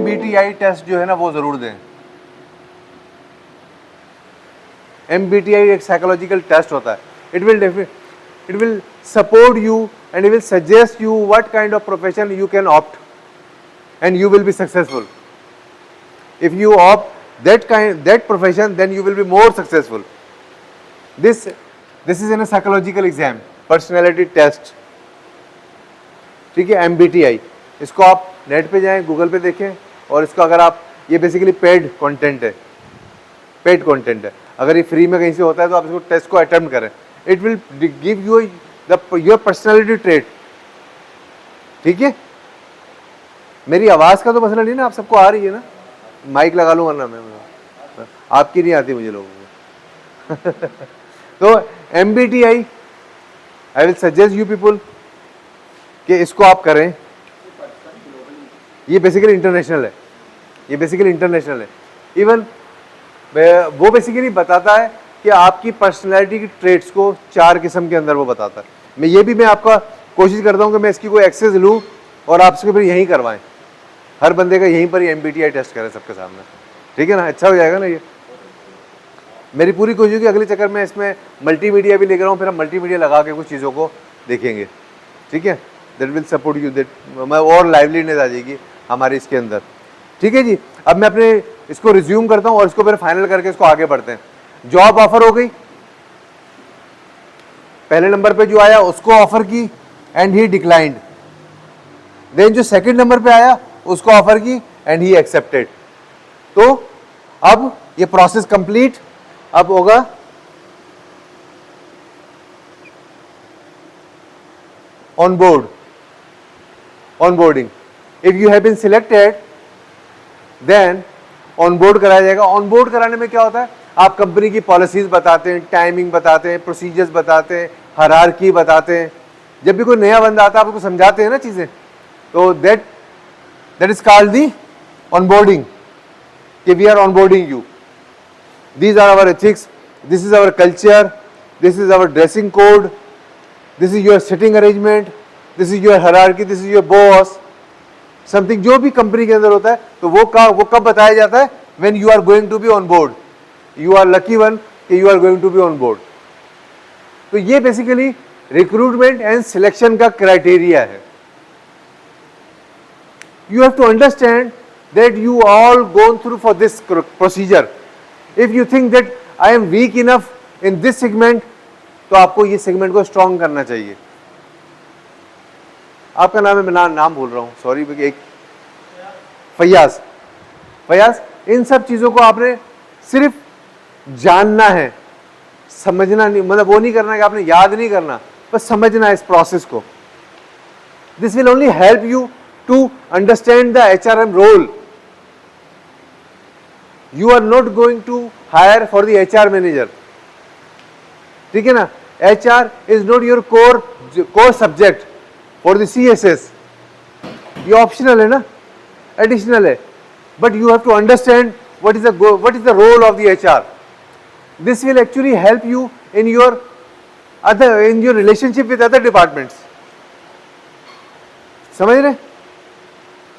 MBTI test जो है ना वो ज़रूर दें। MBTI एक साइकोलॉजिकल टेस्ट होता है। It will support you and it will suggest you what kind of profession you can opt and you will be successful. If you opt that profession, then you will be more successful. This is in a psychological exam, personality test, ठीक है, MBTI। इसको आप net पे जाएं, Google पे देखें, और इसको अगर आप, ये बेसिकली पेड कंटेंट है, पेड कंटेंट है। अगर ये फ्री में कहीं से होता है तो आप इसको टेस्ट को अटेम्प्ट करें। It will give you your personality trait, ठीक है। मेरी आवाज़ का तो मसला नहीं ना, आप सबको आ रही है ना? माइक लगा लूँ वरना मैं, आपकी नहीं आती मुझे लोगों को। तो MBTI, I will suggest you people कि इसको आप करें। ये बेसिकली इंटरनेशनल है, ये बेसिकली इंटरनेशनल है। इवन वो बेसिकली बताता है कि आपकी पर्सनैलिटी की ट्रेट्स को 4 किस्म के अंदर वो बताता है। मैं आपका कोशिश करता हूँ कि मैं इसकी कोई एक्सेस लूँ और आपसे फिर यहीं करवाएं, हर बंदे का यहीं पर ही MBTI टेस्ट करें सबके सामने, ठीक है ना? अच्छा हो जाएगा ना? ये मेरी पूरी कोशिश होगी। अगले चक्कर में इसमें मल्टीमीडिया भी लेकर आऊँ, फिर हम मल्टीमीडिया लगा के कुछ चीज़ों को देखेंगे, ठीक है। That will support you, that मैं और लाइवलीनेस आ जाएगी हमारी इसके अंदर, ठीक है जी। अब मैं अपने इसको रिज्यूम करता हूँ और इसको फिर फाइनल करके इसको आगे बढ़ते हैं। जॉब ऑफर हो गई, पहले नंबर पे जो आया उसको ऑफर की एंड ही डिक्लाइंड। देन जो सेकंड नंबर पे आया उसको ऑफर की एंड ही एक्सेप्टेड। तो अब ये प्रोसेस कंप्लीट। अब होगा onboarding. If you have been selected then onboard कराया जाएगा। ऑनबोर्ड कराने में क्या होता है, आप कंपनी की पॉलिसीज बताते हैं, टाइमिंग बताते हैं, प्रोसीजर्स बताते हैं, हायरार्की बताते हैं। जब भी कोई नया बंदा आता है आप उसको समझाते हैं ना चीजें, तो that is called the onboarding, कि we are onboarding you. These are our ethics, this is our culture, this is our dressing code, this is your sitting arrangement, this is your hierarchy, this is your boss, something जो भी company के अंदर होता है। तो वो कब बताया जाता है? when you are going to be on board, you are lucky one कि you are going to be on board। तो ये बेसिकली रिक्रूटमेंट एंड सिलेक्शन का क्राइटेरिया है। You have to understand that you all gone through for this procedure. If you think that I am weak enough in this segment, तो आपको ये segment को strong करना चाहिए। आपका नाम है, मैं नाम भूल रहा हूँ, सॉरी। एक फयाज। इन सब चीजों को आपने सिर्फ जानना है, समझना नहीं, मतलब वो नहीं करना कि आपने याद नहीं करना, बस समझना है इस प्रोसेस को। This will only help you to understand the HRM role. You are not going to hire for the HR manager, ठीक है ना? HR is not your core subject for the CSS। ये ऑप्शनल है ना, additional है, but you have to understand what is the role of the HR। This will actually help you in your relationship with other departments। समझ रहे?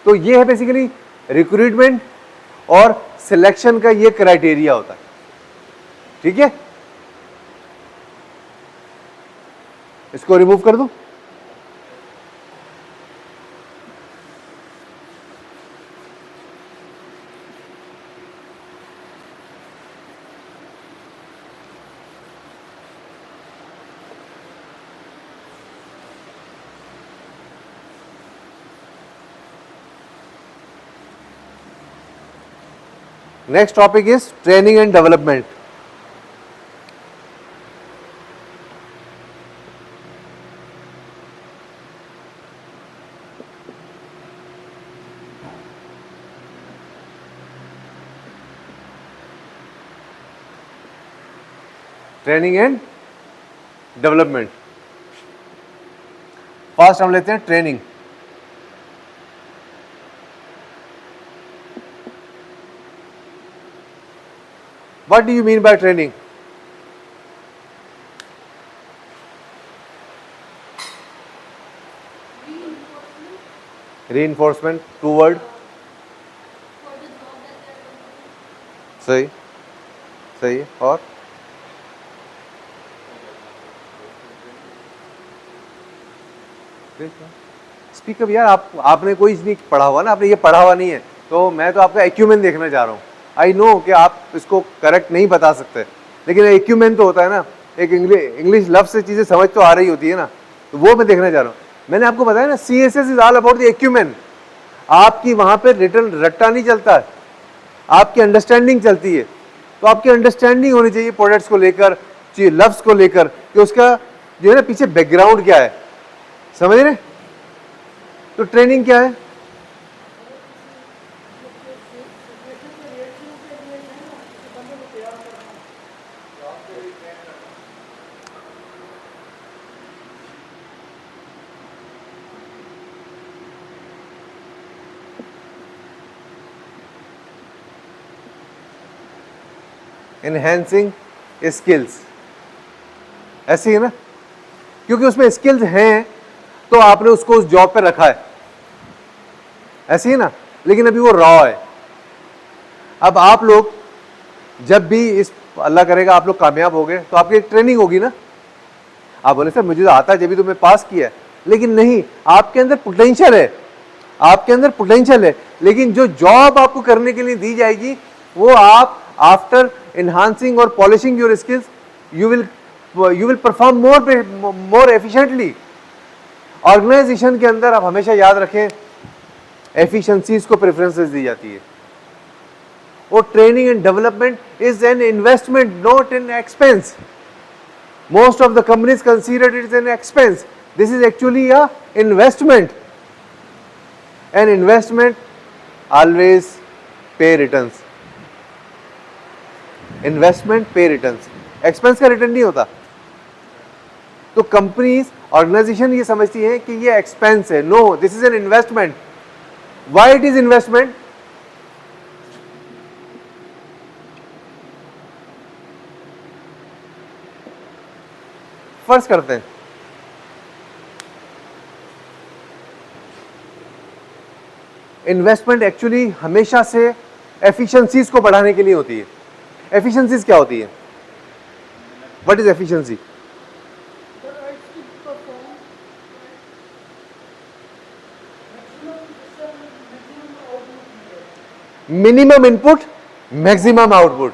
तो ये है basically recruitment और सिलेक्शन का ये क्राइटेरिया होता है, ठीक है। इसको रिमूव कर दूं। Next topic is training and development. Training and development. First हम लेते हैं training. What do you mean by training? Reinforcement, two word. सही, सही है। और स्पीकअप यार, आपने कोई नहीं पढ़ा हुआ ना, आपने ये पढ़ा हुआ नहीं है, तो मैं तो आपका एक्यूमेन देखना चाह रहा हूँ। आई नो कि आप इसको करेक्ट नहीं बता सकते, लेकिन एक्यूमेन तो होता है ना, एक इंग्लिश लफ्ज से चीजें समझ तो आ रही होती है ना, तो वो मैं देखना चाह रहा हूँ। मैंने आपको बताया ना, CSS is all about the acumen. आपकी वहां पे रिटर्न रट्टा नहीं चलता है, आपकी अंडरस्टैंडिंग चलती है। तो आपकी अंडरस्टैंडिंग होनी चाहिए प्रोडक्ट्स को लेकर, लफ्ज को लेकर, कि उसका जो है ना पीछे बैकग्राउंड क्या है, समझ रहे? तो ट्रेनिंग क्या है? एनहेंसिंग स्किल्स, ऐसी है ना, क्योंकि उसमें स्किल्स हैं तो आपने उसको उस जॉब पे रखा है, ऐसी है ना। लेकिन अभी वो रॉ है। अब आप लोग जब भी इस, अल्लाह करेगा आप लोग कामयाब हो गए, तो आपकी एक ट्रेनिंग होगी ना। आप बोले सर मुझे तो आता है, जब भी तो मैं पास किया है, लेकिन नहीं, आपके अंदर पोटेंशियल है, आपके अंदर पोटेंशियल है, लेकिन जो जॉब आपको करने के लिए दी जाएगी, वो आप आफ्टर एनहांसिंग और polishing your skills, you will perform more efficiently. Organization के अंदर आप हमेशा याद रखें, एफिशिएंसीज को प्रेफरेंसेस दी जाती है, और training and development is an investment, not an expense. Most of the companies consider it as an expense. This is actually a investment. An investment always pay returns. Investment pay returns. Expense का return नहीं होता। तो companies, organisation ये समझती हैं कि ये expense है। No, this is an investment. Why it is investment? First करते हैं, इन्वेस्टमेंट एक्चुअली हमेशा से एफिशिएंसीज को बढ़ाने के लिए होती है। एफिशिएंसीज क्या होती है? What is efficiency? Minimum input maximum output,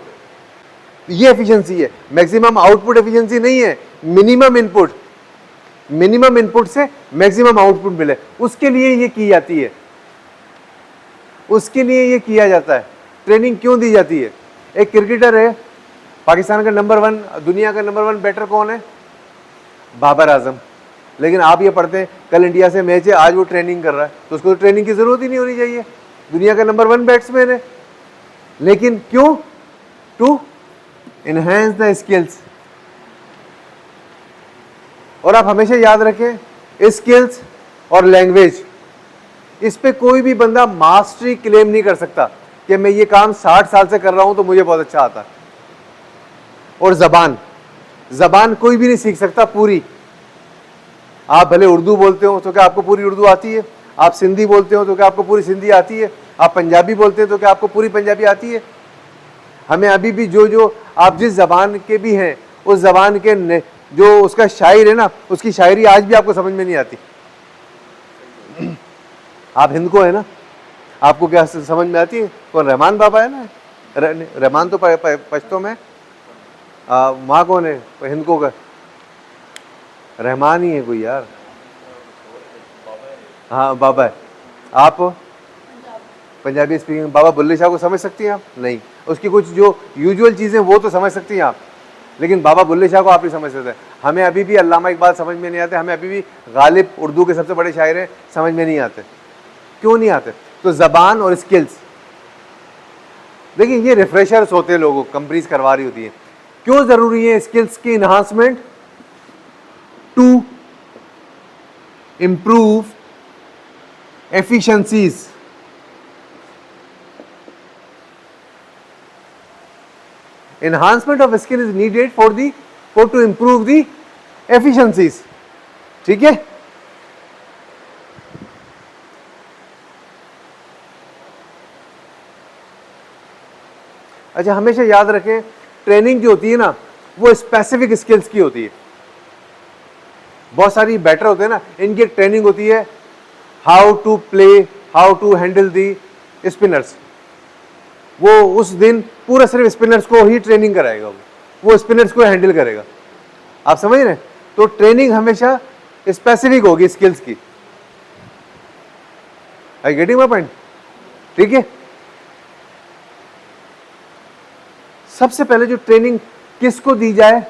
ये एफिशिएंसी है। मैक्सिमम आउटपुट एफिशिएंसी नहीं है, मिनिमम इनपुट। मिनिमम इनपुट से मैक्सिमम आउटपुट मिले, उसके लिए ये की जाती है, उसके लिए ये किया जाता है। ट्रेनिंग क्यों दी जाती है? एक क्रिकेटर है, पाकिस्तान का नंबर 1, दुनिया का नंबर 1 बैटर कौन है? बाबर आजम। लेकिन आप ये पढ़ते हैं कल इंडिया से मैच है, आज वो ट्रेनिंग कर रहा है, तो उसको तो ट्रेनिंग की जरूरत ही नहीं होनी चाहिए, दुनिया का नंबर 1 बैट्समैन है। लेकिन क्यों? To enhance the skills. और आप हमेशा याद रखें, स्किल्स और लैंग्वेज, इस पे कोई भी बंदा मास्टरी क्लेम नहीं कर सकता कि मैं ये काम 60 साल से कर रहा हूं तो मुझे बहुत अच्छा आता है। और जबान, जबान कोई भी नहीं सीख सकता पूरी। आप भले उर्दू बोलते हो तो क्या आपको पूरी उर्दू आती है? आप सिंधी बोलते हो तो क्या आपको पूरी सिंधी आती है? आप पंजाबी बोलते हैं तो क्या आपको पूरी पंजाबी आती है? हमें अभी भी जो आप जिस जबान के भी हैं, उस जबान के जो उसका शायर है ना, उसकी शायरी आज भी आपको समझ में नहीं आती। आप हिंद को है ना, आपको क्या समझ में आती है? कौन? रहमान बाबा है ना, रहमान तो पश्तो में, वहाँ कौन है हिंद को का? रहमान ही है कोई यार। हाँ बाबा है। आप पंजाबी स्पीकिंग, बाबा बुल्ले शाह को समझ सकती हैं आप? नहीं। उसकी कुछ जो यूजुअल चीज़ें वो तो समझ सकती हैं आप, लेकिन बाबा बुल्ले शाह को आप नहीं समझ सकते। हमें अभी भी अल्लामा इकबाल समझ में नहीं आते, हमें अभी भी गालिब उर्दू के सबसे बड़े शायर हैं, समझ में नहीं आते। क्यों नहीं आते? तो जबान और स्किल्स, देखिए ये रिफ्रेशर्स होते हैं, लोगों कंपनीज करवा रही होती है। क्यों जरूरी है स्किल्स की enhancement? To improve efficiencies. Enhancement of skill is needed for to improve the efficiencies. ठीक है? अच्छा, हमेशा याद रखें, ट्रेनिंग जो होती है ना वो स्पेसिफिक स्किल्स की होती है। बहुत सारी बैटर होते हैं ना, इनकी एक ट्रेनिंग होती है how to play, how to handle the spinners. वो उस दिन पूरा सिर्फ स्पिनर्स को ही ट्रेनिंग कराएगा, वो स्पिनर्स को हैंडल करेगा। आप समझ रहे हैं? तो ट्रेनिंग हमेशा स्पेसिफिक होगी स्किल्स की। I getting my point? ठीक है। सबसे पहले जो ट्रेनिंग किसको दी जाए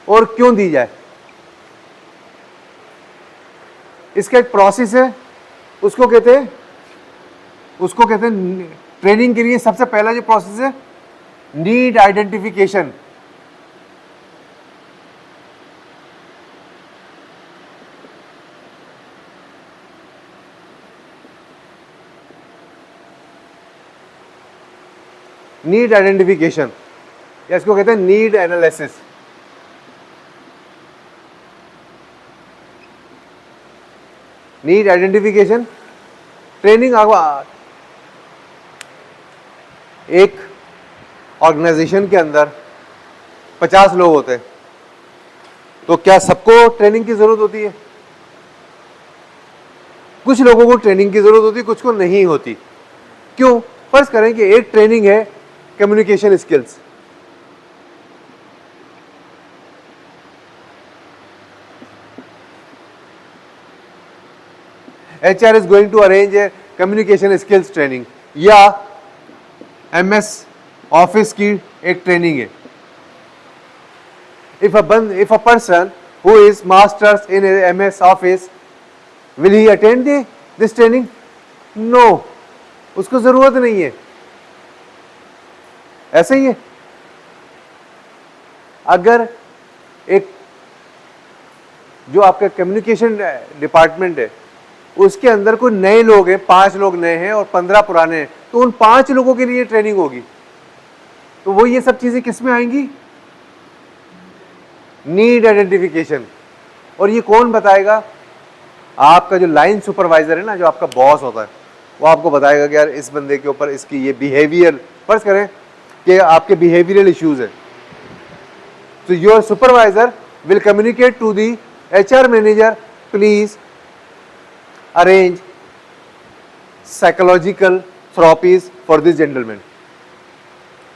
और क्यों दी जाए, इसका एक प्रोसेस है, उसको कहते हैं ट्रेनिंग के लिए सबसे पहला जो प्रोसेस है, नीड आइडेंटिफिकेशन। नीड आइडेंटिफिकेशन या इसको कहते हैं need analysis. Need identification training. एक ऑर्गेनाइजेशन के अंदर 50 लोग होते हैं, तो क्या सबको ट्रेनिंग की जरूरत होती है? कुछ लोगों को ट्रेनिंग की जरूरत होती है, कुछ को नहीं होती। क्यों? फर्ज करें कि एक ट्रेनिंग है communication skills, HR is going to arrange a communication skills training या MS ऑफिस की एक ट्रेनिंग है। If a person who is masters in MS office, will he attend this training? No, उसको जरूरत नहीं है। ऐसे ही है, अगर एक जो आपका कम्युनिकेशन डिपार्टमेंट है उसके अंदर कोई नए लोग हैं, 5 लोग नए हैं और 15 पुराने हैं, तो उन 5 लोगों के लिए ट्रेनिंग होगी। तो वो ये सब चीजें किस में आएंगी? Need identification. और ये कौन बताएगा? आपका जो लाइन सुपरवाइजर है ना, जो आपका बॉस होता है, वो आपको बताएगा कि यार इस बंदे के ऊपर इसकी ये बिहेवियर, फर्ज करें कि आपके बिहेवियरल इश्यूज है, तो your supervisor will communicate to the HR manager, please arrange psychological therapies for this gentleman.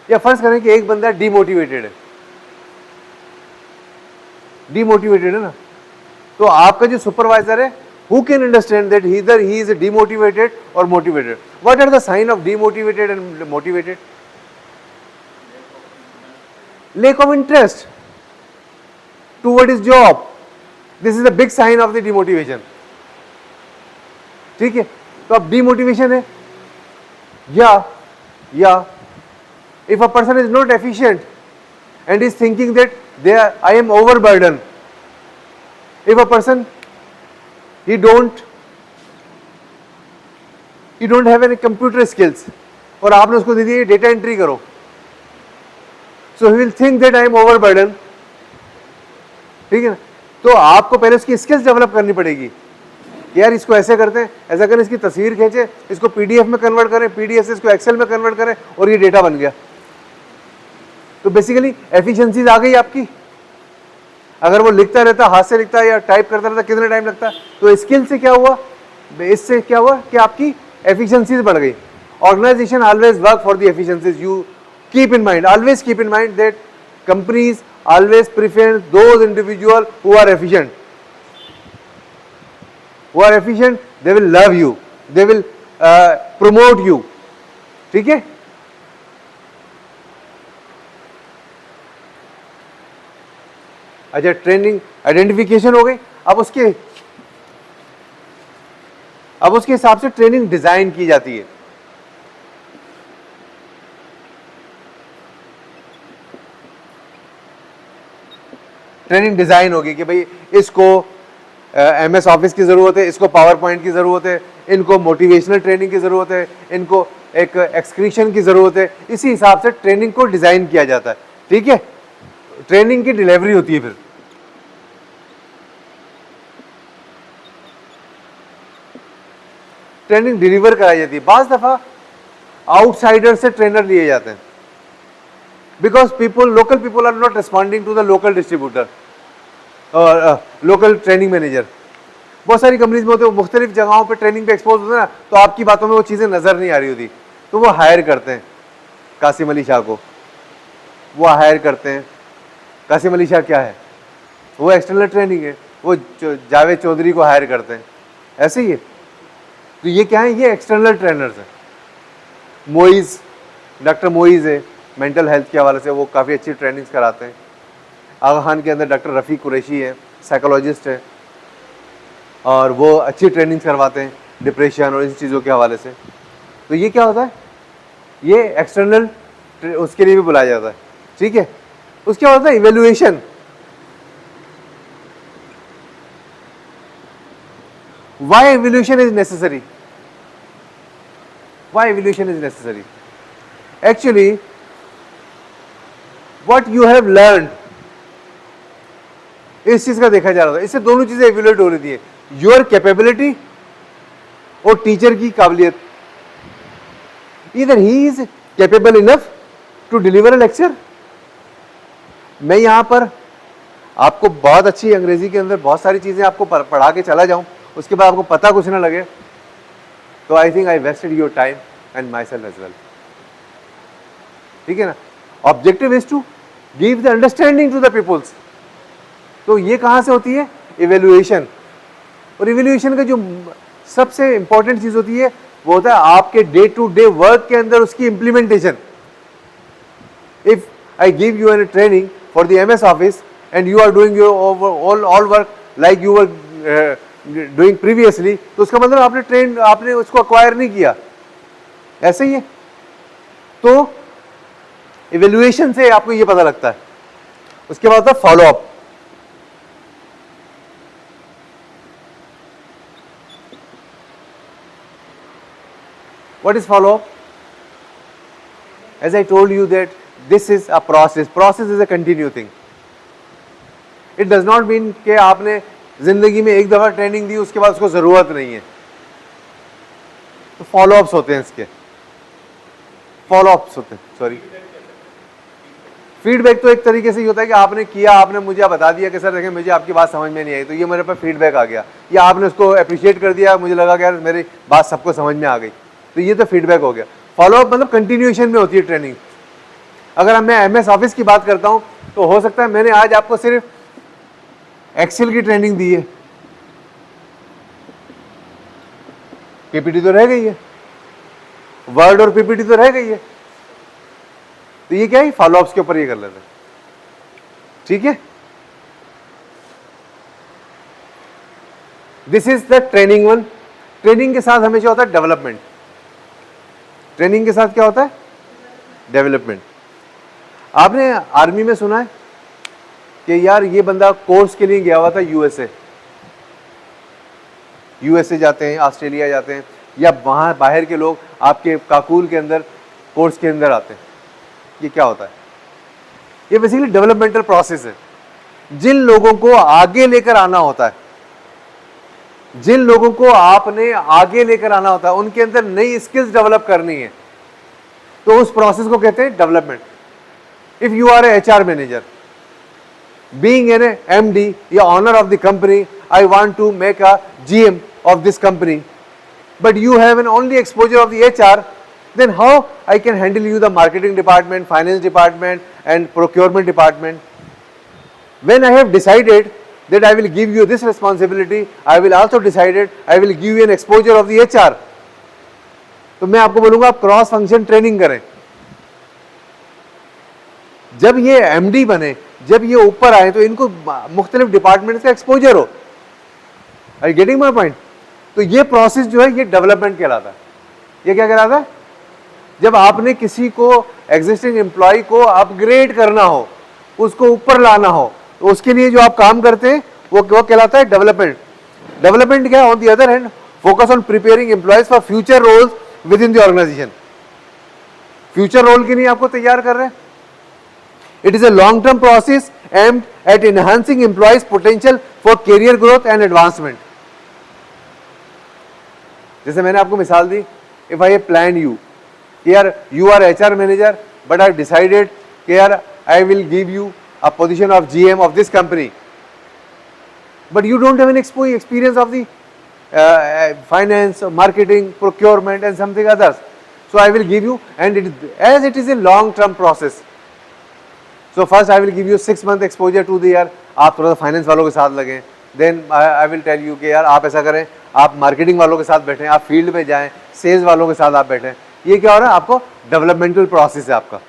या फर्ज करें कि एक बंदा डिमोटिवेटेड है ना, तो आपका जो सुपरवाइजर है, who can understand that either he is demotivated और motivated. What are the sign of demotivated and motivated? lack of interest toward his job. This is a big sign of the demotivation. ठीक है, तो अब demotivation है या if a person is not efficient and is thinking that I am overburdened, if a person he don't have any computer skills और आपने उसको दे दिया डेटा एंट्री करो, so he will think that I am overburdened. ठीक है ना? तो आपको पहले उसकी स्किल्स डेवलप करनी पड़ेगी। यार इसको ऐसे करते हैं, ऐसा करें, इसकी तस्वीर खींचे, इसको PDF में कन्वर्ट करें, PDF से इसको एक्सेल में कन्वर्ट करें और ये डेटा बन गया। तो बेसिकली एफिशिएंसीज आ गई आपकी। अगर वो लिखता रहता, हाथ से लिखता या टाइप करता रहता, कितना टाइम लगता? तो स्किल से क्या हुआ? इससे क्या हुआ कि आपकी एफिशिएंसीज बढ़ गई। Organization always work for the efficiencies. You keep in mind, always keep in mind that companies always prefer those individuals who are efficient. Who are efficient, they will love you, they will promote you. ठीक है? अच्छा, training identification हो गई। अब उसके हिसाब से training design की जाती है। ट्रेनिंग डिजाइन होगी कि भाई इसको MS ऑफिस की जरूरत है, इसको पावर पॉइंट की जरूरत है, इनको मोटिवेशनल ट्रेनिंग की जरूरत है, इनको एक एक्सक्रीशन की जरूरत है। इसी हिसाब से ट्रेनिंग को डिजाइन किया जाता है। ठीक है, ट्रेनिंग की डिलीवरी होती है। फिर ट्रेनिंग डिलीवर कराई जाती है। बाज दफा आउटसाइडर से ट्रेनर लिए जाते हैं। because local people are not responding to the local distributor और लोकल ट्रेनिंग मैनेजर। बहुत सारी कंपनीज में होते हैं, मुख्तलिफ जगहों पे ट्रेनिंग पे एक्सपोज होते हैं ना, तो आपकी बातों में वो चीज़ें नज़र नहीं आ रही होती, तो वो हायर करते हैं कासिम अली शाह को, वो हायर करते हैं। कासिम अली शाह क्या है? वो एक्सटर्नल ट्रेनिंग है, वो जावेद चौधरी को हायर करते हैं, ऐसे ही है। तो ये क्या है? ये एक्सटर्नल ट्रेनर्स हैं। मोइज़, डॉक्टर मोइज़ है, मेंटल हेल्थ के हवाले से वो काफ़ी अच्छी ट्रेनिंग्स कराते हैं। आगा खान के अंदर डॉक्टर रफ़ी कुरैशी है, साइकोलॉजिस्ट है, और वो अच्छी ट्रेनिंग्स करवाते हैं डिप्रेशन और इन चीज़ों के हवाले से। तो ये क्या होता है? ये एक्सटर्नल उसके लिए भी बुलाया जाता है, ठीक है। उसके बाद होता है evaluation. Why evaluation is necessary? Why evaluation is necessary? Actually what you have learn, इस चीज का देखा जा रहा था। इससे दोनों चीजें इवेल्युएट हो रही थी, योर कैपेबिलिटी और टीचर की काबिलियत। इधर ही is capable enough to deliver a lecture. मैं यहां पर आपको बहुत अच्छी अंग्रेजी के अंदर बहुत सारी चीजें आपको पढ़ा के चला जाऊं, उसके बाद आपको पता कुछ ना लगे, तो I think I wasted your time and myself as well, ठीक है ना। Objective is to give the understanding to the peoples. तो ये कहां से होती है? इवेल्युएशन। और इवेल्युएशन का जो सबसे इंपॉर्टेंट चीज होती है वो होता है आपके डे टू डे वर्क के अंदर उसकी implementation. If I give you an training for the MS office and you are doing your all work like you were doing previously, तो उसका मतलब आपने उसको अक्वायर नहीं किया, ऐसे ही है। तो इवेल्युएशन से आपको ये पता लगता है। उसके बाद होता है follow up. What is follow-up? As I told you that this is a process. Process is a continuous thing. It does not mean कि आपने जिंदगी में एक दफा ट्रेनिंग दी उसके बाद उसको जरूरत नहीं है। तो फॉलोअप्स होते हैं इसके, फॉलोअप्स होते हैं, सॉरी फीडबैक। तो एक तरीके से ये होता है कि आपने किया, आपने मुझे बता दिया कि सर देखें मुझे आपकी बात समझ में नहीं आई, तो ये मेरे पास फीडबैक आ गया, या आपने उसको अप्रिशिएट कर दिया, मुझे लगा कि यार मेरी बात सबको समझ में आ गई, तो ये तो फीडबैक हो गया। फॉलोअप मतलब कंटिन्यूएशन में होती है ट्रेनिंग। अगर मैं एमएस ऑफिस की बात करता हूं तो हो सकता है मैंने आज आपको सिर्फ एक्सेल की ट्रेनिंग दी है, पीपीटी तो रह गई है, वर्ड और पीपीटी तो रह गई है, तो ये क्या है? फॉलोअप्स के ऊपर ये कर लेते हैं, ठीक है। This is the training one. Training के साथ हमेशा होता है डेवलपमेंट। ट्रेनिंग के साथ क्या होता है? डेवलपमेंट। आपने आर्मी में सुना है कि यार ये बंदा कोर्स के लिए गया हुआ था यूएसए जाते हैं, ऑस्ट्रेलिया जाते हैं, या वहां बाहर के लोग आपके काकूल के अंदर कोर्स के अंदर आते हैं। ये क्या होता है? ये बेसिकली डेवलपमेंटल प्रोसेस है। जिन लोगों को आगे लेकर आना होता है, जिन लोगों को आपने आगे लेकर आना होता है, उनके अंदर नई स्किल्स डेवलप करनी है, तो उस प्रोसेस को कहते हैं development. If you are a HR manager, being an MD या owner of the company, I want to make a GM of this company, but you have an only exposure of the HR, then how I can handle you the marketing department, finance department and procurement department? When I have decided that I will give you this responsibility, I will also decided I will give you an exposure of the HR. तो मैं आपको बोलूंगा आप cross function training करें। जब ये MD बने, जब ये ऊपर आए, तो इनको मुख्तलिफ डिपार्टमेंट्स का एक्सपोजर हो। Are you getting my point? तो ये प्रोसेस जो है ये डेवलपमेंट कहलाता है। ये क्या कहलाता है? जब आपने किसी को एग्जिस्टिंग एम्प्लॉय को अपग्रेड करना हो, उसको ऊपर लाना हो, तो उसके लिए जो आप काम करते हैं वो कहलाता है डेवलपमेंट। डेवलपमेंट क्या है? On the other hand focus on preparing employees for future roles within the organization. Future role के लिए आपको तैयार कर रहे हैं। It is a long term process aimed at enhancing employees potential for career growth and advancement. जैसे मैंने आपको मिसाल दी, इफ आई प्लान यू यार, you are HR manager but I decided कि यार I will give you a position of GM of this company, but you don't have an experience of the finance, marketing, procurement and something others. So I will give you, and as it is a long term process. So first I will give you 6 month exposure to the year. आप थोड़ा सा finance वालों के साथ लगें, then I will tell you कि यार आप ऐसा करें, आप मार्केटिंग वालों के साथ बैठें, आप फील्ड में जाएं, सेल्स वालों के साथ आप बैठें. ये क्या हो रहा है, आपको डेवलपमेंटल प्रोसेस है आपका.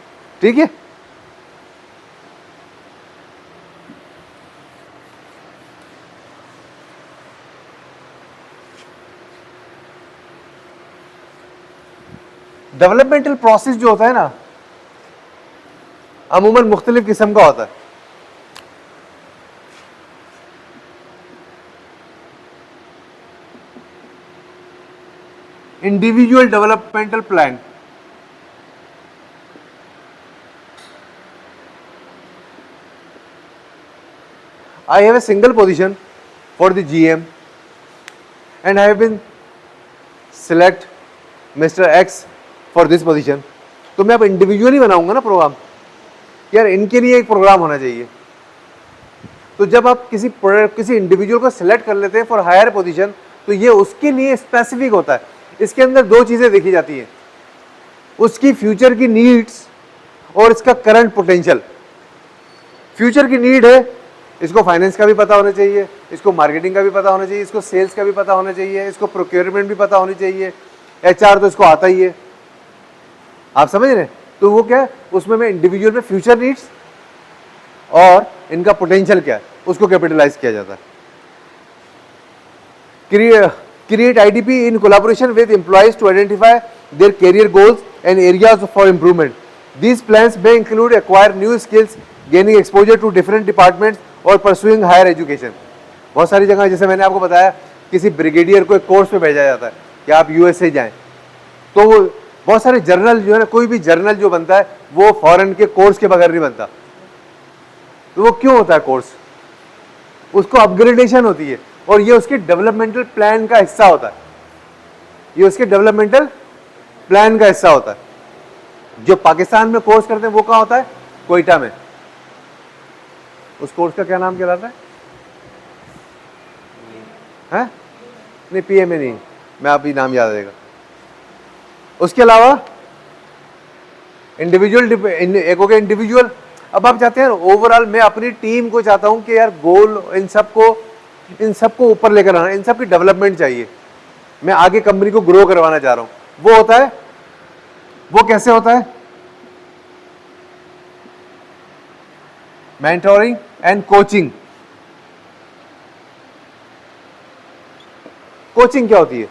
ठीक है. डेवलपमेंटल प्रोसेस जो होता है ना, अमूमन मुख्तलिफ किस्म का होता है. Individual developmental plan, I have a single position for the GM and I have been select Mr. X for this position. तो मैं अब इंडिविजुअली बनाऊंगा ना प्रोग्राम, यार इनके लिए एक प्रोग्राम होना चाहिए. तो जब आप किसी इंडिविजुअल को सिलेक्ट कर लेते हैं फॉर हायर पोजीशन, तो ये उसके लिए स्पेसिफिक होता है. इसके अंदर दो चीजें देखी जाती हैं, उसकी फ्यूचर की नीड्स और इसका करंट पोटेंशियल. फ्यूचर की नीड है, इसको फाइनेंस का भी पता होना चाहिए, इसको मार्केटिंग का भी पता होना चाहिए, इसको सेल्स का भी पता होना चाहिए, इसको प्रोक्योरमेंट भी पता होनी चाहिए, एचआर तो इसको आता ही है. आप समझ रहे हैं. तो वो क्या है, उसमें मैं इंडिविजुअल में फ्यूचर नीड्स और इनका पोटेंशियल क्या है उसको कैपिटलाइज किया जाता है. Create IDP in collaboration with employees to identify their career goals and areas for improvement. These plans may include acquire new skills, gaining exposure to different departments और pursuing higher education. बहुत सारी जगह, जैसे मैंने आपको बताया, किसी ब्रिगेडियर को एक कोर्स पे भेजा जाता है कि आप यूएसए जाएं, तो वो बहुत सारे जर्नल जो है ना, कोई भी जर्नल जो बनता है वो फॉरेन के कोर्स के बगैर नहीं बनता. तो वो क्यों होता है कोर्स, उसको अपग्रेडेशन होती है और ये उसके डेवलपमेंटल प्लान का हिस्सा होता है. ये उसके डेवलपमेंटल प्लान का हिस्सा होता है. जो पाकिस्तान में कोर्स करते हैं वो कहाँ होता है, कोयटा में. उस कोर्स का क्या नाम कहलाता है, हैं? नहीं, पीएमए नहीं, मैं अभी नाम याद आएगा. उसके अलावा इंडिविजुअल, एक हो गया इंडिविजुअल. अब आप चाहते हैं ओवरऑल, मैं अपनी टीम को चाहता हूं कि यार गोल इन सबको ऊपर लेकर आना, इन सब की डेवलपमेंट चाहिए, मैं आगे कंपनी को ग्रो करवाना चाह रहा हूं. वो होता है, वो कैसे होता है, मेंटोरिंग एंड कोचिंग. कोचिंग क्या होती है,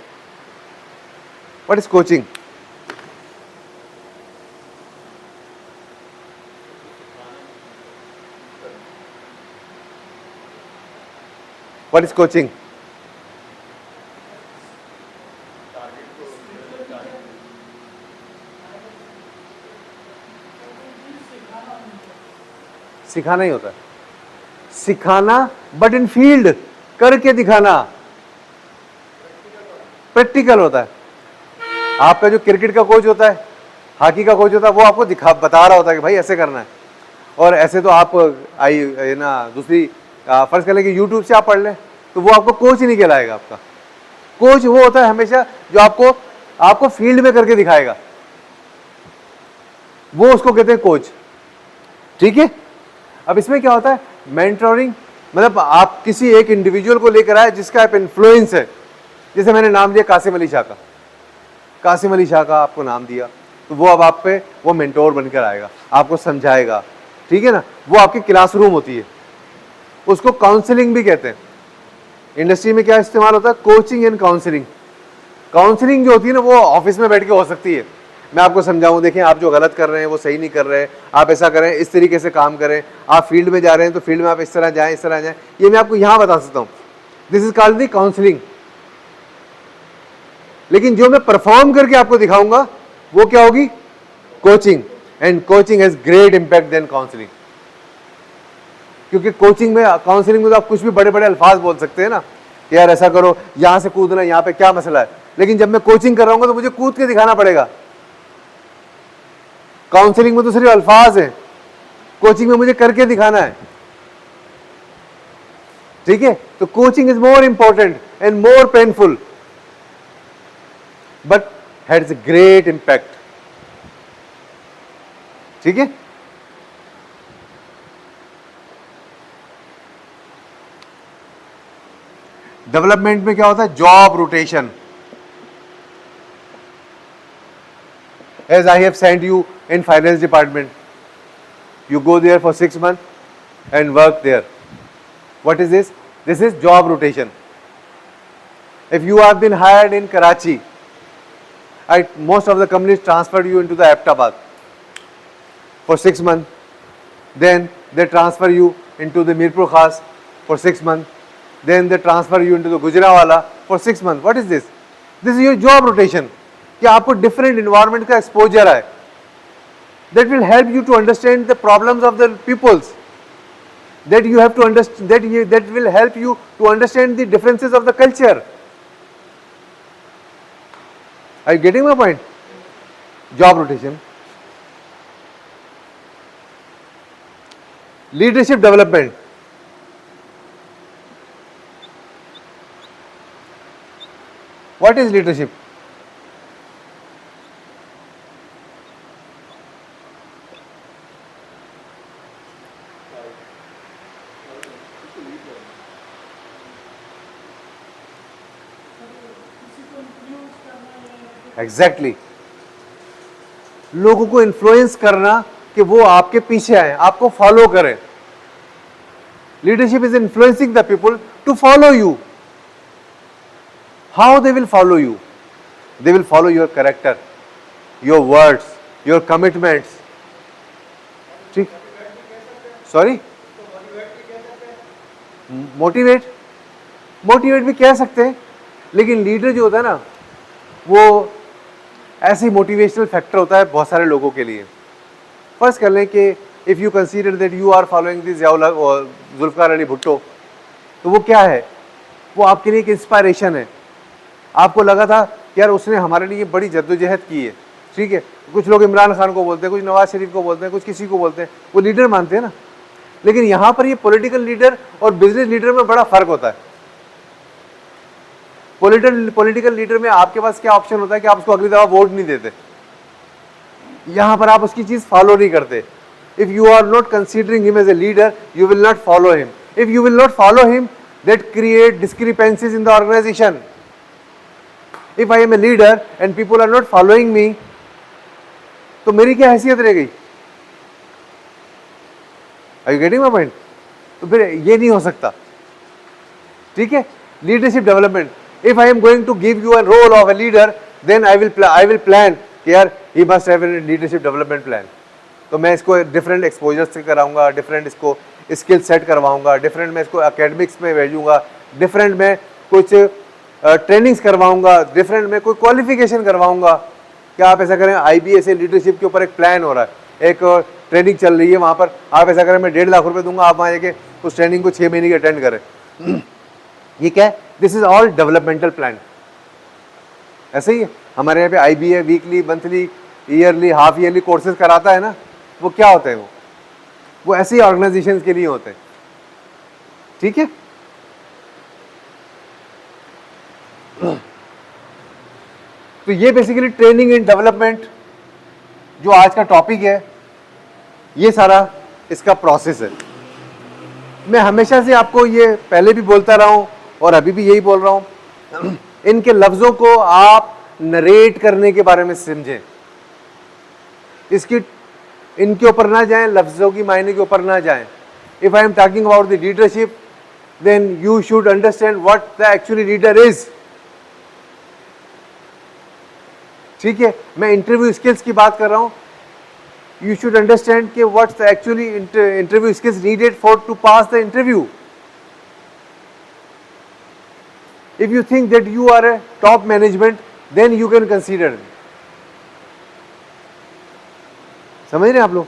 what is coaching? What is coaching? सिखाना ही होता है, सिखाना, बट इन फील्ड, करके दिखाना, प्रैक्टिकल होता है. आपका जो क्रिकेट का कोच होता है, हॉकी का कोच होता है, वो आपको बता रहा होता है कि भाई ऐसे करना है. और ऐसे तो आप आई ना दूसरी फर्ज कर लें कि यूट्यूब से आप पढ़ लें, तो वो आपको कोच ही नहीं कहलाएगा. आपका कोच वो होता है हमेशा जो आपको फील्ड में करके दिखाएगा, वो उसको कहते हैं कोच. ठीक है. अब इसमें क्या होता है, मेंटोरिंग, मतलब आप किसी एक इंडिविजुअल को लेकर आए जिसका आप इन्फ्लुएंस है. जैसे मैंने नाम दिया कासिम अली शाह का, कासिम अली शाह का आपको नाम दिया, तो वो अब आप पे वो मेंटोर बनकर आएगा, आपको समझाएगा. ठीक है ना. वो आपकी क्लासरूम होती है, उसको काउंसलिंग भी कहते हैं. इंडस्ट्री में क्या इस्तेमाल होता है, कोचिंग एंड काउंसलिंग. काउंसलिंग जो होती है ना, वो ऑफिस में बैठ के हो सकती है. मैं आपको समझाऊं, देखें आप जो गलत कर रहे हैं वो सही नहीं कर रहे हैं, आप ऐसा करें, इस तरीके से काम करें, आप फील्ड में जा रहे हैं तो फील्ड में आप इस तरह जाएं, इस तरह जाएं. ये मैं आपको यहां बता सकता हूं, this is called the counselling. लेकिन जो मैं परफॉर्म करके आपको दिखाऊंगा वो क्या होगी, coaching. And coaching has great impact then counselling. क्योंकि कोचिंग में, काउंसलिंग में तो आप कुछ भी बड़े बड़े अल्फाज बोल सकते हैं ना कि यार ऐसा करो, यहां से कूदना, यहां पे क्या मसला है. लेकिन जब मैं कोचिंग कर रहा हूं तो मुझे कूद के दिखाना पड़ेगा. काउंसलिंग में तो सिर्फ अल्फाज हैं, कोचिंग में मुझे करके दिखाना है, ठीक है? तो coaching is more important and more painful but has great impact, ठीक है? डेवलपमेंट में क्या होता है? Job rotation. As I have sent you in finance department, you go there for 6 months and work there. What is this? This is job rotation. If you have been hired in Karachi, most of the companies transfer you into the Ahmedabad for 6 months. Then they transfer you into the Mirpur Khas for 6 months. Then they transfer you into the Gujranwala for 6 months. What is this? This is your job rotation. कि आपको different environment का exposure है. That will help you to understand the problems of the peoples, that you have to understand, that will help you to understand the differences of the culture. Are you getting my point? Job rotation. Leadership development. What is leadership? Exactly लोगों को influence करना कि वो आपके पीछे आए, आपको follow करें. Leadership is influencing the people to follow you. How they will follow you? They will follow your character, your words, your commitments. ठीक, सॉरी, मोटिवेट भी कह सकते हैं, लेकिन लीडर जो होता है ना, वो ऐसे ही मोटिवेशनल फैक्टर होता है बहुत सारे लोगों के लिए. फर्स्ट कर लें कि if you consider that you are following this Zulfikar Ali Bhutto, तो वो क्या है? वो आपके लिए एक इंस्पायरेशन है. आपको लगा था यार उसने हमारे लिए बड़ी जद्दोजहद की है, ठीक है? कुछ लोग इमरान खान को बोलते हैं, कुछ नवाज शरीफ को बोलते हैं, कुछ किसी को बोलते हैं, वो लीडर मानते हैं ना. लेकिन यहाँ पर ये पॉलिटिकल लीडर और बिजनेस लीडर में बड़ा फ़र्क होता है. पॉलिटिकल लीडर में आपके पास क्या ऑप्शन होता है कि आप उसको अगली दफा वोट नहीं देते. यहां पर आप उसकी चीज फॉलो नहीं करते. If you are not considering him as a leader, you will not follow him. If you will not follow him, that create discrepancies in the organization. If I am a leader and people are not following me, तो मेरी क्या हैसियत रह गई? Are you getting my point? तो फिर ये नहीं हो सकता, ठीक है? Leadership development. If I am going to give you a role of a leader, then I will plan कि यार he must have a leadership development plan. तो मैं इसको डिफरेंट एक्सपोजर से कराऊंगा, डिफरेंट इसको स्किल सेट करवाऊंगा, डिफरेंट मैं इसको एकेडमिक्स में भेजूंगा, डिफरेंट में कुछ ट्रेनिंग्स करवाऊंगा, डिफरेंट में कोई क्वालिफिकेशन करवाऊंगा. क्या आप ऐसा करें? IBA से लीडरशिप के ऊपर एक प्लान हो रहा है, एक ट्रेनिंग चल रही है वहाँ पर. आप ऐसा करें, मैं 1.5 लाख रुपये दूंगा, आप वहाँ जाके उस ट्रेनिंग को 6 महीने की अटेंड करें. ये क्या है? This is all developmental plan. ऐसे ही हमारे यहाँ पे IBA weekly, monthly, yearly, half yearly courses कराता है ना. वो क्या होते हैं? वो ऐसे ही ऑर्गेनाइजेशन के लिए होते हैं, ठीक है? तो ये बेसिकली ट्रेनिंग इन डेवलपमेंट जो आज का टॉपिक है, ये सारा इसका प्रोसेस है. मैं हमेशा से आपको ये पहले भी बोलता रहा हूं और अभी भी यही बोल रहा हूं, इनके लफ्जों को आप नरेट करने के बारे में समझें. इसकी इनके ऊपर ना जाएं, लफ्जों की मायने के ऊपर ना जाएं. If I am talking about the leadership, then you should understand what the actually leader is. ठीक है? मैं इंटरव्यू स्किल्स की बात कर रहा हूं. You should understand कि what's the actually interview skills needed to pass the interview. If you think that you are a top management, then you can consider. समझ रहे हैं आप लोग?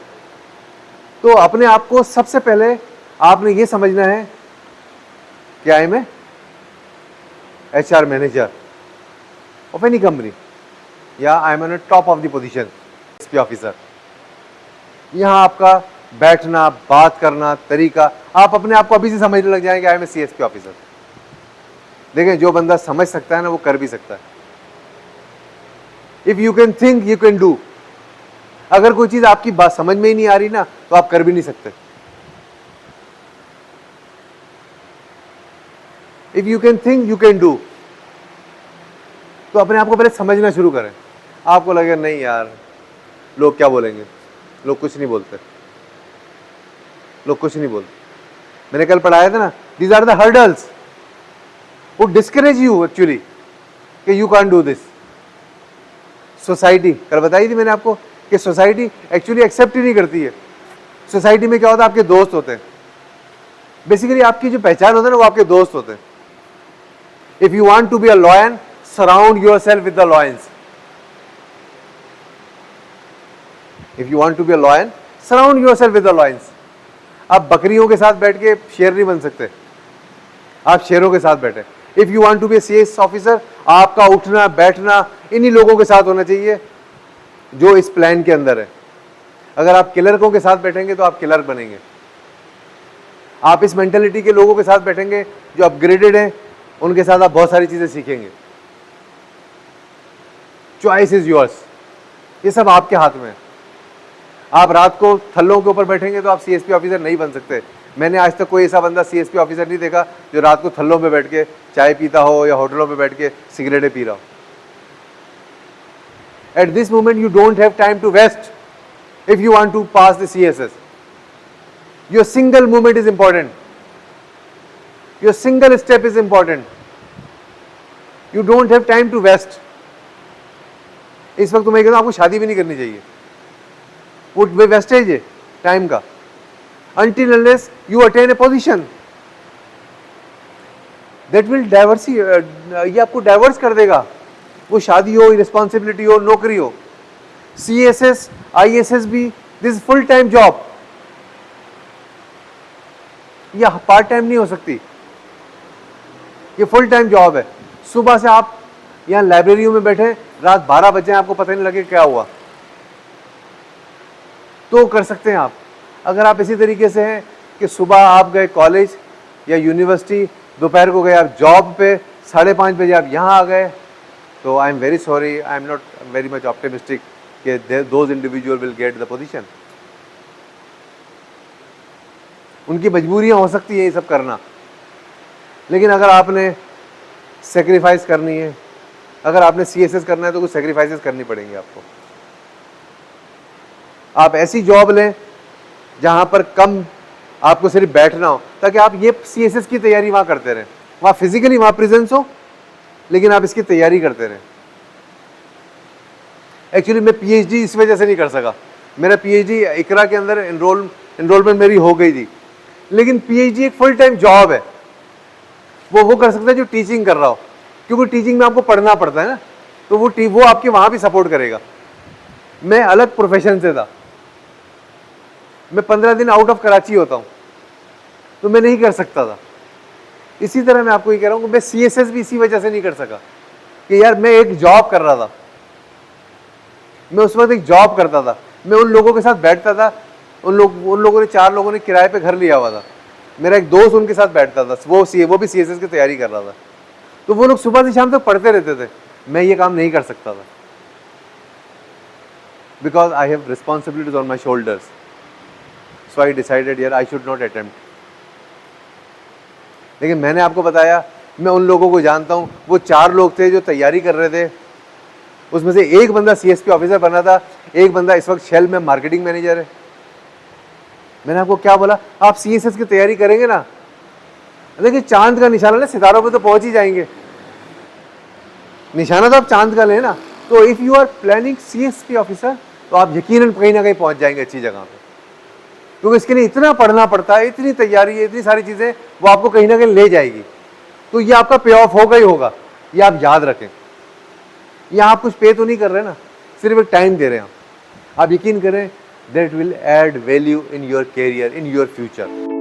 तो अपने आप को सबसे पहले आपने ये समझना है कि I am a HR manager of any company, या I am on top of the position, SP officer. यहाँ आपका बैठना, बात करना, तरीका, आप अपने आप को अभी से समझने लग जाएंगे I am a CSP officer. देखें, जो बंदा समझ सकता है ना वो कर भी सकता है। If you can think you can do. अगर कोई चीज आपकी बात समझ में ही नहीं आ रही ना तो आप कर भी नहीं सकते। If you can think you can do, तो अपने आप को पहले समझना शुरू करें। आपको लगे नहीं यार लोग क्या बोलेंगे, लोग कुछ नहीं बोलते, लोग कुछ नहीं बोलते। मैंने कल पढ़ाया था ना, दीज आर द हर्डल्स वो डिस्करेज यू एक्चुअली कि you can't do this. Society, कल बताई थी मैंने आपको कि सोसाइटी एक्चुअली एक्सेप्ट ही नहीं करती है। सोसाइटी में क्या होता है, आपके दोस्त होते हैं, बेसिकली आपकी जो पहचान होता है ना वो आपके दोस्त होते हैं। If you want to be a lion, surround yourself with the lions. If you want to be a lion, surround yourself with the lions. आप बकरियों के साथ बैठ के शेर नहीं बन सकते, आप शेरों के साथ बैठे। If you want to be a CS officer, आपका उठना बैठना इन्हीं लोगों के साथ होना चाहिए जो इस प्लान के अंदर है। अगर आप किलरों के साथ बैठेंगे तो आप किलर बनेंगे। आप इस मेंटेलिटी के लोगों के साथ बैठेंगे जो अपग्रेडेड हैं, उनके साथ आप बहुत सारी चीजें सीखेंगे। चॉइस इज योर्स, ये सब आपके हाथ में है। आप रात को थल्लों के ऊपर बैठेंगे तो आप सीएसपी ऑफिसर नहीं बन सकते। मैंने आज तक कोई ऐसा बंदा सीएसपी ऑफिसर नहीं देखा जो रात को थल्लों में बैठ के चाय पीता हो या होटलों में बैठ के सिगरेटें पी रहा हो। At this moment you don't have time to waste if you want to pass the CSS. Your single movement is important, your single step is important. You don't have time to waste. इस वक्त मैं कहता हूं आपको शादी भी नहीं करनी चाहिए, वो वेस्टेज है टाइम का। Until unless you attain a position that will divorce, ये आपको डाइवर्स कर देगा। वो शादी हो, रिस्पॉन्सिबिलिटी हो, नौकरी हो। CSS, ISS भी, दिस फुल टाइम जॉब, ये पार्ट टाइम नहीं हो सकती, ये फुल टाइम जॉब है। सुबह से आप यहाँ लाइब्रेरियों में बैठे, रात 12 बजे आपको पता नहीं लगे क्या हुआ, तो कर सकते हैं आप। अगर आप इसी तरीके से हैं कि सुबह आप गए कॉलेज या यूनिवर्सिटी, दोपहर को गए आप जॉब पे, 5:30 बजे आप यहाँ आ गए, तो I am very sorry, I am not very much optimistic कि those individual will get the position. उनकी मजबूरियाँ हो सकती है ये सब करना, लेकिन अगर आपने सेक्रीफाइस करनी है, अगर आपने सीएसएस करना है तो कुछ सेक्रीफाइसेस करनी पड़ेंगी आपको। आप ऐसी जॉब लें जहां पर कम आपको सिर्फ बैठना हो, ताकि आप ये सीएसएस की तैयारी वहां करते रहें, वहां फिजिकली वहां प्रेजेंस हो, लेकिन आप इसकी तैयारी करते रहें। एक्चुअली मैं पीएचडी इस वजह से नहीं कर सका। मेरा पीएचडी इकरा के अंदर एनरोलमेंट मेरी हो गई थी, लेकिन पीएचडी एक फुल टाइम जॉब है। वो कर सकता है जो टीचिंग कर रहा हो, क्योंकि टीचिंग में आपको पढ़ना पड़ता है ना, तो वो आपके वहां भी सपोर्ट करेगा। मैं अलग प्रोफेशन से था, मैं 15 दिन आउट ऑफ कराची होता हूँ, तो मैं नहीं कर सकता था। इसी तरह मैं आपको ये कह रहा हूँ कि मैं सीएसएस भी इसी वजह से नहीं कर सका कि यार मैं एक जॉब कर रहा था, मैं उस वक्त एक जॉब करता था, मैं उन लोगों के साथ बैठता था, उन लोगों ने 4 लोगों ने किराए पे घर लिया हुआ था, मेरा एक दोस्त उनके साथ बैठता था, वो भी सीएसएस की तैयारी कर रहा था, तो वो लोग सुबह से शाम तक पढ़ते रहते थे। मैं ये काम नहीं कर सकता था, because I have responsibilities on my shoulders. So I decided यार I should not attempt। लेकिन मैंने आपको बताया, मैं उन लोगों को जानता हूँ, वो 4 लोग थे जो तैयारी कर रहे थे, उसमें से एक बंदा सीएसपी ऑफिसर बना था, एक बंदा इस वक्त शेल में मार्केटिंग मैनेजर है। मैंने आपको क्या बोला, आप सीएसएस की तैयारी करेंगे ना, देखिए चांद का निशाना ले, सितारों पे तो पहुंच ही जाएंगे, निशाना तो आप चांद का ले ना। तो if you are planning CSP officer, तो आप यकीनन कहीं ना कहीं पहुंच जाएंगे अच्छी जगह पे, क्योंकि इसके लिए इतना पढ़ना पड़ता है, इतनी तैयारी है, इतनी सारी चीजें, वो आपको कहीं ना कहीं ले जाएगी। तो ये आपका पे ऑफ होगा ही होगा, ये आप याद रखें। यहाँ आप कुछ पे तो नहीं कर रहे ना, सिर्फ एक टाइम दे रहे हैं आप यकीन करें, that will add value in your career, in your future.